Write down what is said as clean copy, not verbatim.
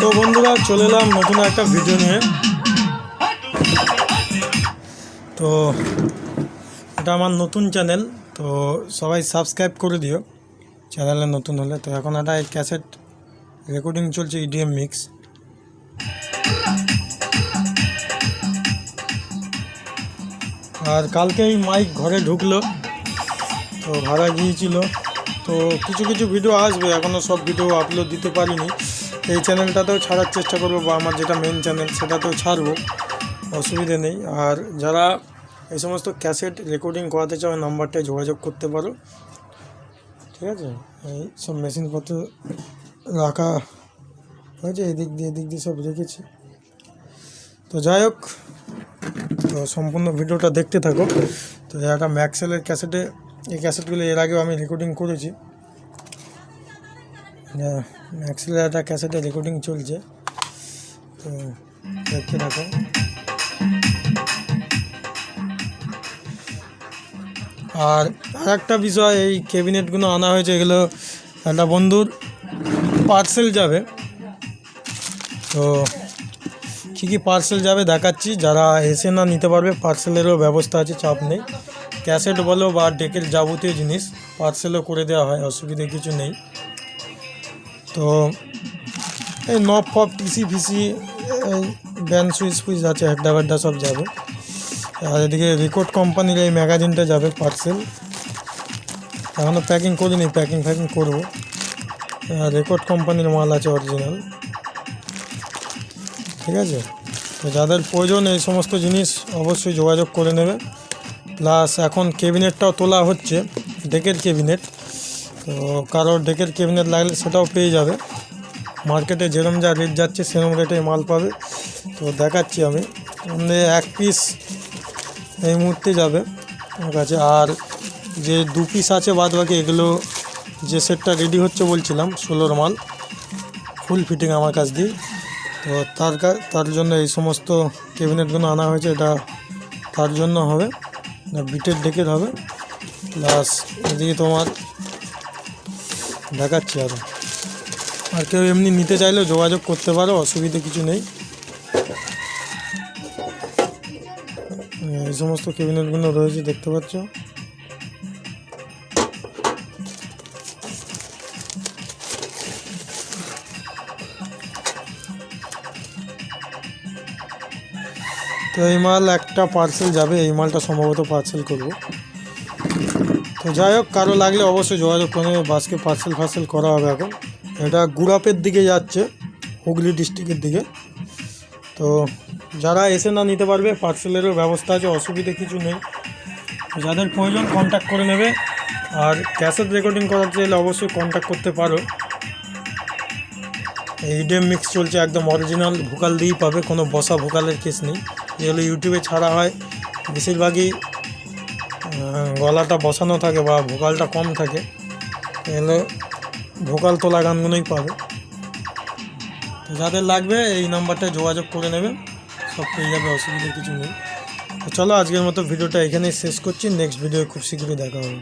তো বন্ধুরা চলে এলাম নতুন একটা ভিডিও নিয়ে। তো এটা আমার নতুন চ্যানেল, তো সবাই সাবস্ক্রাইব করে দিও চ্যানেলে নতুন হলে। তো এখন একটা ক্যাসেট রেকর্ডিং চলছে, ইডিএম মিক্স। আর কালকেই মাইক ঘরে ঢুকলো, তো ভাড়া গিয়েছিল। তো কিছু কিছু ভিডিও আসবে, এখনও সব ভিডিও আপলোড দিতে পারিনি। এই চ্যানেলটাতেও ছাড়ার চেষ্টা করবো, বা আমার যেটা মেন চ্যানেল সেটাতেও ছাড়বো, অসুবিধে নেই। আর যারা এই সমস্ত ক্যাসেট রেকর্ডিং করাতে চাও নাম্বারটায় যোগাযোগ করতে পারো, ঠিক আছে। এই সব মেশিনপত্র রাখা হয়েছে, এদিক দিয়ে সব রেখেছি। তো যাই হোক, তো সম্পূর্ণ ভিডিওটা দেখতে থাকো। তো একটা ম্যাক্সেলের ক্যাসেটে, এই ক্যাসেটগুলো এর আগেও আমি রেকর্ডিং করেছি। ম্যাক্সেলের একটা ক্যাসেটে রেকর্ডিং চলছে, তো দেখতে থাকো। আর আরেকটা বিষয়, এই ক্যাবিনেটগুলো আনা হয়েছে, এগুলো একটা বন্ধুর পার্সেল যাবে। তো কী কী পার্সেল যাবে দেখাচ্ছি। যারা এসে না নিতে পারবে, পার্সেলেরও ব্যবস্থা আছে, চাপ নেই। ক্যাসেট বলো বা ডেকের যাবতীয় জিনিস পার্সেলও করে দেওয়া হয়, অসুবিধে কিছু নেই। তো এই নব ফব টিসি ফিসি, এই ব্যান্ড সুইচ আছে, হেড্ডা ফেড্ডা সব যাবে। আর এদিকে রেকর্ড কোম্পানির এই ম্যাগাজিনটা যাবে পার্সেল। এখনও প্যাকিং করিনি, প্যাকিং করবো। রেকর্ড কোম্পানির মাল আছে অরিজিনাল, ঠিক আছে। তো যাদের প্রয়োজন এই সমস্ত জিনিস অবশ্যই যোগাযোগ করে নেবে। প্লাস এখন ক্যাবিনেটটাও তোলা হচ্ছে, ডেকের ক্যাবিনেট। তো কারোর ডেকের ক্যাবিনেট লাগলে সেটাও পেয়ে যাবে। মার্কেটে যেরকম যা রেট যাচ্ছে সেরকম রেটে মাল পাবে। তো দেখাচ্ছি আমি, এক পিস এই মুহূর্তে যাবে আমার কাছে। আর যে 2 পিস আছে বাদ বাকি, এগুলো যে সেটটা রেডি হচ্ছে বলছিলাম 16 মাল ফুল ফিটিং আমার কাছ দিয়ে। তো তার জন্য এই সমস্ত ক্যাবিনেটগুলো আনা হয়েছে। এটা তার জন্য হবে, বিটের ডেকের হবে। প্লাস এদিকে তোমার দেখাচ্ছি আরও। আর কেউ এমনি নিতে চাইলেও যোগাযোগ করতে পারো, অসুবিধে কিছু নেই। এই সমস্ত ক্যাবিনেটগুলো রয়েছে, দেখতে পাচ্ছ। তো এই মাল একটা পার্সেল যাবে, এই মালটা সম্ভবত পার্সেল করব। তো যাই হোক, কারো লাগলে অবশ্যই যোগাযোগ করে নেবে। বাসকে পার্সেল করা হবে। এখন এটা গুড়াপের দিকে যাচ্ছে, হুগলি ডিস্ট্রিক্টের দিকে। তো যারা এসে না নিতে পারবে, পার্সেলেরও ব্যবস্থা আছে, অসুবিধে কিছু নেই। যাদের প্রয়োজন কন্ট্যাক্ট করে নেবে। আর ক্যাসেট রেকর্ডিং করাতে চাইলে অবশ্যই কন্ট্যাক্ট করতে পারো। ইডিএম মিক্স চলছে, একদম অরিজিনাল ভোকাল দিয়েই পাবে, কোনো বসা ভোকালের কেস নেই। যেগুলো ইউটিউবে ছাড়া হয় বেশিরভাগই গলাটা বসানো থাকে বা ভোকালটা কম থাকে, এগুলো ভোকাল তোলা গানগুলোই পাবে। তো যাদের লাগবে এই নাম্বারটায় যোগাযোগ করে নেবে, সব পেয়ে যাবে, অসুবিধা কিছু নেই। তো চলো, আজকের মতো ভিডিওটা এখানেই শেষ করছি। নেক্সট ভিডিও খুব শীঘ্রই দেখা হবে।